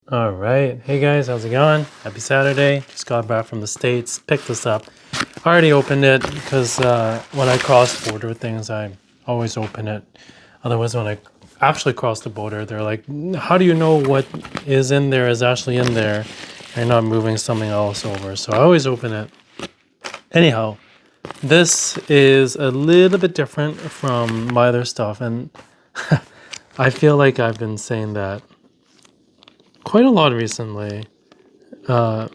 All right. Hey guys, how's it going? Happy Saturday. Just got back from the States. Picked this up. I already opened it because when I cross border things, I always open it. Otherwise, when I actually cross the border, they're like, how do you know what is in there is actually in there? And not moving something else over. So I always open it. Anyhow, this is a little bit different from my other stuff. And I feel like I've been saying that quite a lot recently. Uh,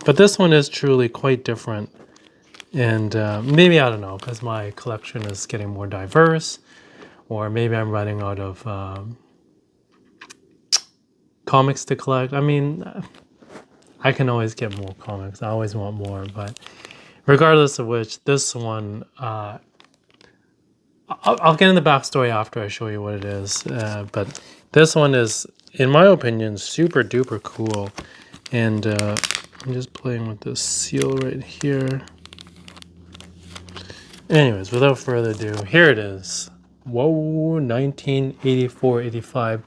But this one is truly quite different. And maybe, I don't know, because my collection is getting more diverse, or maybe I'm running out of comics to collect. I mean, I can always get more comics. I always want more. But regardless of which, this one, I'll get in the backstory after I show you what it is. But this one is, in my opinion, super duper cool. And I'm just playing with this seal right here. Anyways, without further ado, here it is. Whoa, 1984-85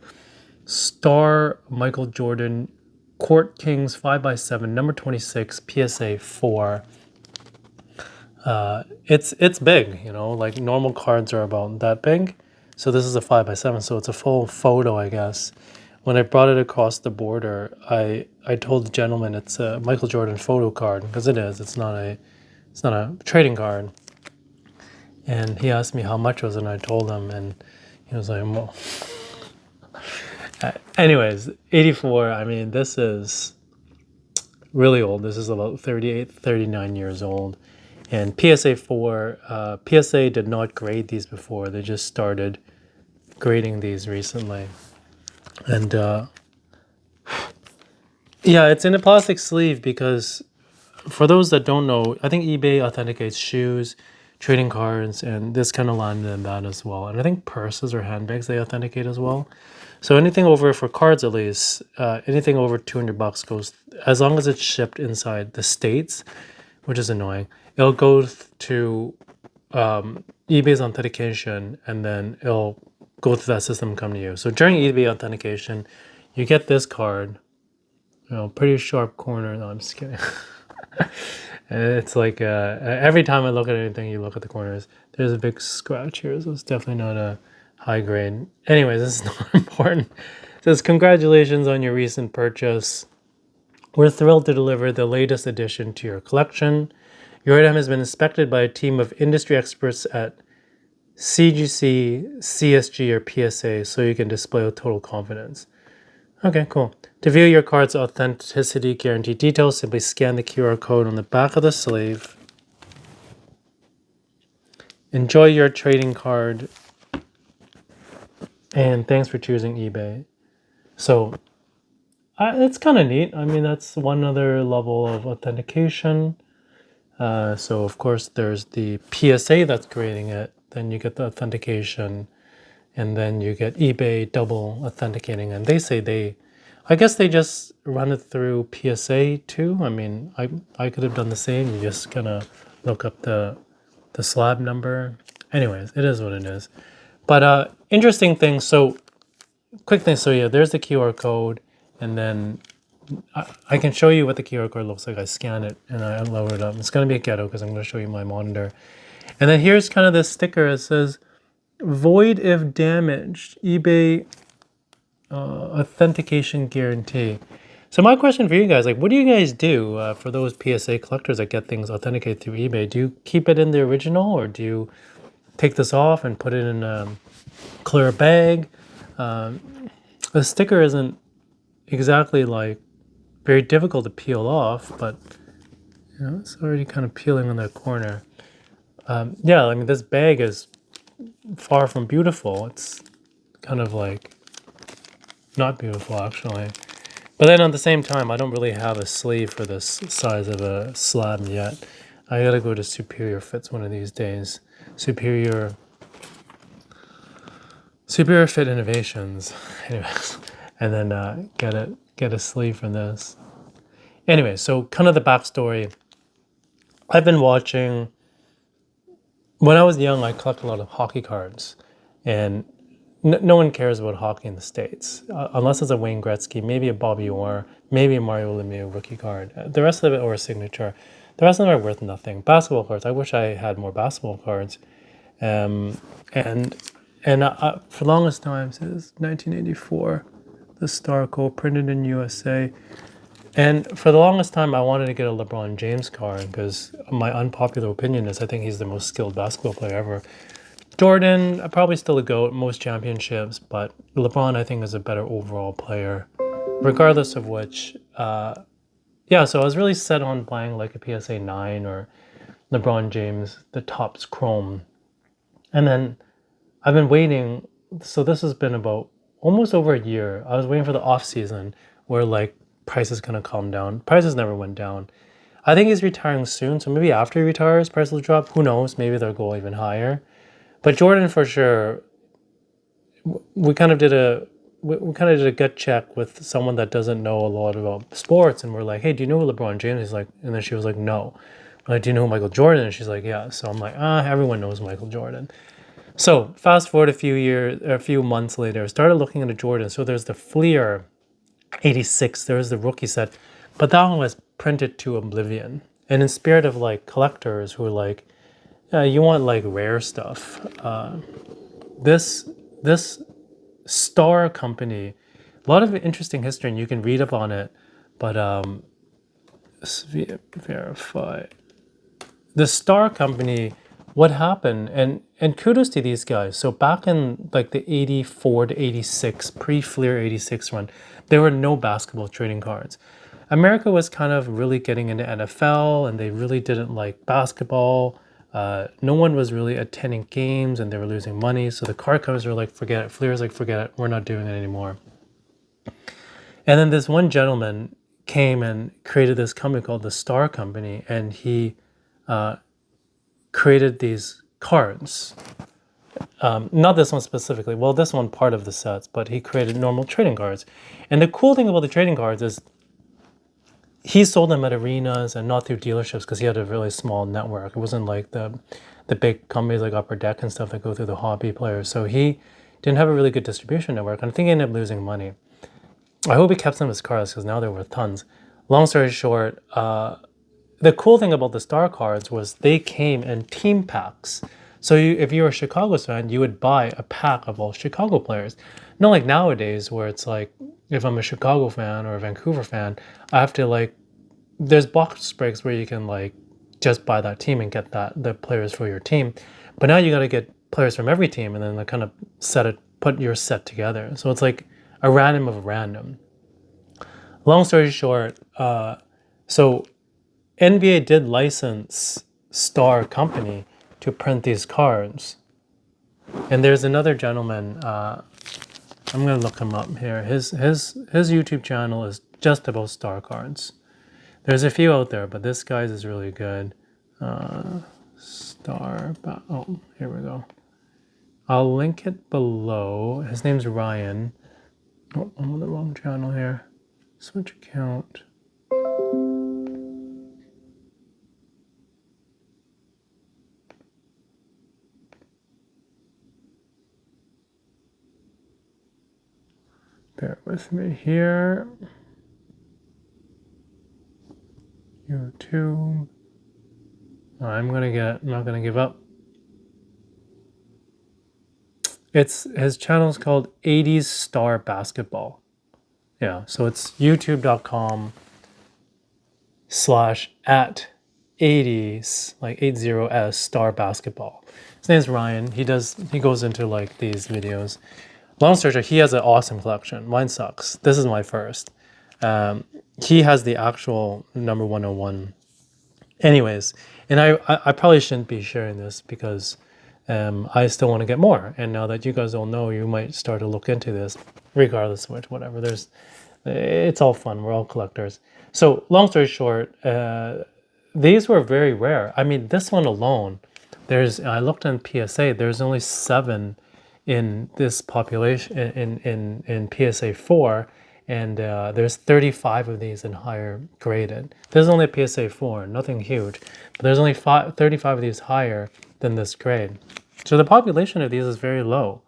Star Michael Jordan Court Kings 5x7, number 26, PSA 4. It's big, you know, like normal cards are about that big. So this is a 5x7, so it's a full photo, I guess. When I brought it across the border, I told the gentleman it's a Michael Jordan photo card, because it is. It's not a trading card. And he asked me how much was it, and I told him, and he was like, well. Anyways, 84, I mean, this is really old. This is about 38, 39 years old. And PSA 4, PSA did not grade these before. They just started grading these recently. And yeah, it's in a plastic sleeve because for those that don't know, I think eBay authenticates shoes, trading cards, and this kind of landed in that as well. And I think purses or handbags they authenticate as well. So anything over, for cards at least, anything over $200 goes, as long as it's shipped inside the States, which is annoying. It'll go to eBay's authentication, and then it'll go through that system and come to you. So during eBay authentication, you get this card, you know, pretty sharp corner. No, I'm just kidding. It's like every time I look at anything, you look at the corners. There's a big scratch here, so it's definitely not a high grade. Anyways, this is not important. It says, congratulations on your recent purchase. We're thrilled to deliver the latest addition to your collection. Your item has been inspected by a team of industry experts at CGC, CSG, or PSA, so you can display with total confidence. Okay, cool. To view your card's authenticity guarantee details, simply scan the QR code on the back of the sleeve. Enjoy your trading card. And thanks for choosing eBay. So it's kind of neat. I mean, that's one other level of authentication. So of course there's the PSA that's grading it. Then you get the authentication, and then you get eBay double authenticating. And they say I guess they just run it through PSA too. I mean, I could have done the same. You just gonna look up the slab number. Anyways, it is what it is. But interesting thing. So quick thing. So yeah, there's the QR code, and then I can show you what the QR code looks like. I scan it and I load it up. It's gonna be a ghetto because I'm gonna show you my monitor. And then here's kind of this sticker. It says, "Void if damaged. eBay authentication guarantee." So my question for you guys, like, what do you guys do for those PSA collectors that get things authenticated through eBay? Do you keep it in the original, or do you take this off and put it in a clear bag? The sticker isn't exactly like very difficult to peel off, but you know, it's already kind of peeling on that corner. Yeah, I mean, this bag is far from beautiful. It's kind of like not beautiful, actually. But then at the same time, I don't really have a sleeve for this size of a slab yet. I gotta go to Superior Fits one of these days. Superior Fit Innovations. Anyways, and then get a sleeve from this. Anyway, so kind of the backstory. I've been watching. When I was young, I collected a lot of hockey cards, and no one cares about hockey in the States, unless it's a Wayne Gretzky, maybe a Bobby Orr, maybe a Mario Lemieux rookie card. The rest of it, or a signature, the rest of them are worth nothing. Basketball cards, I wish I had more basketball cards. Um, and for the longest time, since 1984, the Star Code printed in USA. And for the longest time, I wanted to get a LeBron James card because my unpopular opinion is I think he's the most skilled basketball player ever. Jordan, probably still a GOAT, most championships, but LeBron, I think, is a better overall player, regardless of which. Yeah, so I was really set on buying like a PSA 9 or LeBron James, the Topps Chrome. And then I've been waiting. So this has been about almost over a year. I was waiting for the off season where like prices kind of calm down. Prices never went down. I think he's retiring soon. So maybe after he retires, prices will drop. Who knows? Maybe they'll go even higher. But Jordan, for sure, we kind of did a gut check with someone that doesn't know a lot about sports, and we're like, "Hey, do you know who LeBron James is?" Like, and then she was like, "No." I'm like, "Do you know who Michael Jordan?" And she's like, "Yeah." So I'm like, everyone knows Michael Jordan. So fast forward a few months later, started looking into Jordan. So there's the Fleer 86. There's the rookie set, but that one was printed to oblivion. And in spirit of like collectors who are like, you want like rare stuff. This Star Company, a lot of interesting history, and you can read up on it. But verify the Star Company. What happened? And kudos to these guys. So back in like the 84 to 86 pre-Fleer 86 run, there were no basketball trading cards. America was kind of really getting into NFL, and they really didn't like basketball. No one was really attending games, and they were losing money. So the card companies were like, forget it. Fleer's like, forget it. We're not doing it anymore. And then this one gentleman came and created this company called the Star Company, and he created these cards. Not this one specifically. Well, this one part of the sets, but he created normal trading cards. And the cool thing about the trading cards is he sold them at arenas and not through dealerships because he had a really small network. It wasn't like the big companies like Upper Deck and stuff that go through the hobby players. So he didn't have a really good distribution network. And I think he ended up losing money. I hope he kept some of his cards because now they're worth tons. Long story short, the cool thing about the Star cards was they came in team packs. So if you were a Chicago fan, you would buy a pack of all Chicago players. Not like nowadays where it's like, if I'm a Chicago fan or a Vancouver fan, I have to like, there's box breaks where you can like just buy that team and get the players for your team. But now you got to get players from every team and then like kind of put your set together. So it's like a random of a random. Long story short, so NBA did license Star Company to print these cards. And there's another gentleman, I'm going to look him up here. His YouTube channel is just about Star cards. There's a few out there, but this guy's is really good. Oh, here we go. I'll link it below. His name's Ryan. Oh, I'm on the wrong channel here. Switch account. Bear with me here. YouTube. I'm not gonna give up. His channel is called 80s Star Basketball. Yeah, so it's youtube.com/@80s, like 80s Star Basketball. His name's Ryan. He goes into like these videos. Long story short, he has an awesome collection. Mine sucks. This is my first. He has the actual number 101. Anyways, and I probably shouldn't be sharing this because I still want to get more. And now that you guys all know, you might start to look into this, regardless of which, whatever. It's all fun. We're all collectors. So long story short, these were very rare. I mean, this one alone, I looked on PSA, there's only 7 in this population in PSA 4, and there's 35 of these in higher graded. There's only a PSA 4, nothing huge, but there's only 35 of these higher than this grade. So the population of these is very low.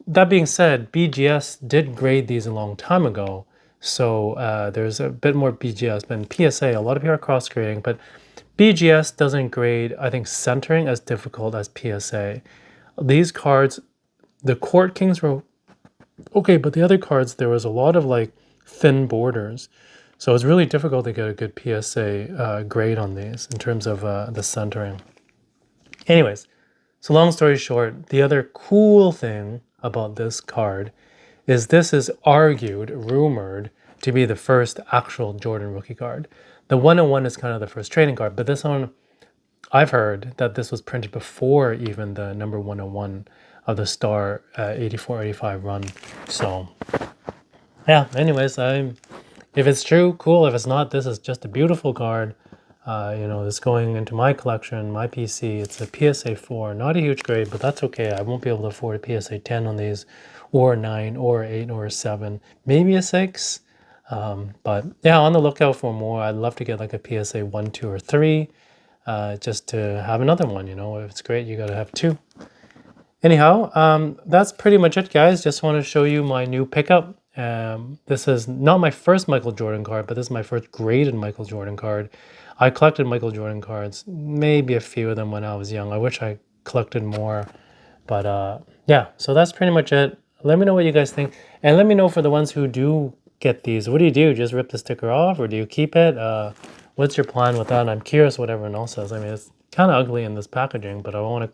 that being said, BGS did grade these a long time ago. So there's a bit more BGS, but in PSA, a lot of people are cross grading, but BGS doesn't grade, I think, centering as difficult as PSA. These cards, the Court Kings were okay, but the other cards, there was a lot of like thin borders. So it's really difficult to get a good PSA grade on these in terms of the centering. Anyways, so long story short, the other cool thing about this card is this is argued, rumored to be the first actual Jordan rookie card. The 101 is kind of the first trading card, but this one, I've heard that this was printed before even the number 101 of the Star 84-85 run. So yeah, anyways, if it's true, cool. If it's not, this is just a beautiful card. You know, it's going into my collection, my PC. It's a PSA 4, not a huge grade, but that's okay. I won't be able to afford a PSA 10 on these, or a 9, or 8, or a 7, maybe a 6. But yeah, on the lookout for more. I'd love to get like a PSA 1, 2, or 3, just to have another one. You know, if it's great, you got to have 2. Anyhow, that's pretty much it, guys. Just want to show you my new pickup. This is not my first Michael Jordan card, but this is my first graded Michael Jordan card. I collected Michael Jordan cards, maybe a few of them when I was young. I wish I collected more. But yeah, so that's pretty much it. Let me know what you guys think. And let me know for the ones who do get these. What do? Just rip the sticker off, or do you keep it? What's your plan with that? And I'm curious what everyone else says. I mean, it's kind of ugly in this packaging, but I want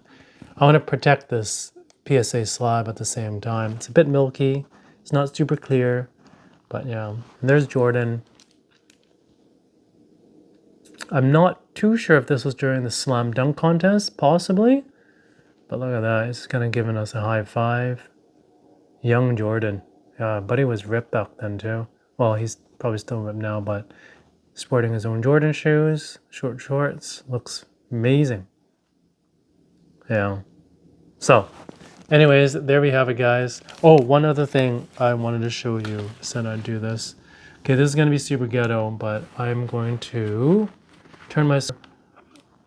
to protect this PSA slab at the same time. It's a bit milky. It's not super clear, but yeah. And there's Jordan. I'm not too sure if this was during the slam dunk contest, possibly. But look at that. It's kind of giving us a high five. Young Jordan. Yeah, buddy was ripped back then too. Well, he's probably still ripped now, but sporting his own Jordan shoes, short shorts. Looks amazing. Yeah. So, anyways, there we have it, guys. Oh, one other thing I wanted to show you. Said I'd do this. Okay, this is going to be super ghetto, but I'm going to turn my...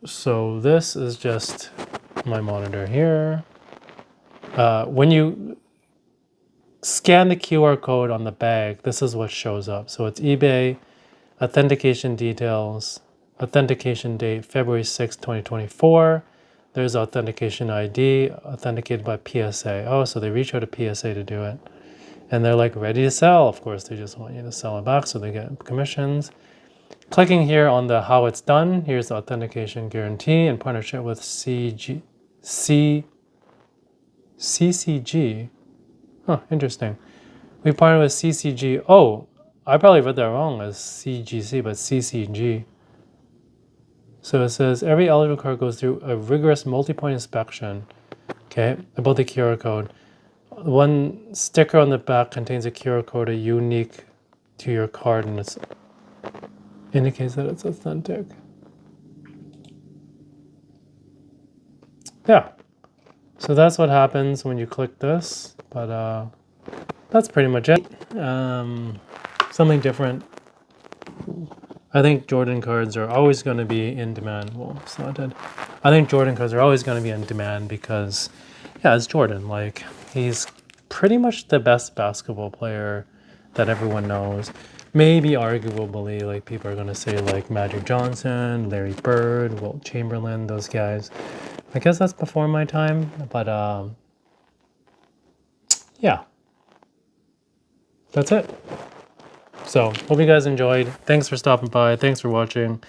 So this is just my monitor here. When you scan the QR code on the bag, this is what shows up. So it's eBay, authentication details, authentication date, February 6, 2024. There's authentication ID, authenticated by PSA. Oh, so they reach out to PSA to do it. And they're like ready to sell. Of course, they just want you to sell it back so they get commissions. Clicking here on the how it's done, here's the authentication guarantee in partnership with CCG. Huh, interesting. We partnered with CCG. Oh, I probably read that wrong as CGC, but CCG. So it says every eligible card goes through a rigorous multi-point inspection. Okay, about the QR code. One sticker on the back contains a QR code unique to your card, and it indicates that it's authentic. Yeah, so that's what happens when you click this, but that's pretty much it. Something different. I think Jordan cards are always going to be in demand. Well, it's not dead. I think Jordan cards are always going to be in demand because, yeah, it's Jordan. Like, he's pretty much the best basketball player that everyone knows. Maybe arguably, like, people are going to say, like, Magic Johnson, Larry Bird, Wilt Chamberlain, those guys. I guess that's before my time, but, yeah. That's it. So, hope you guys enjoyed. Thanks for stopping by. Thanks for watching.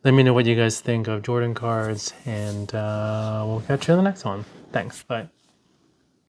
Let me know what you guys think of Jordan cards, and we'll catch you in the next one. Thanks. Bye.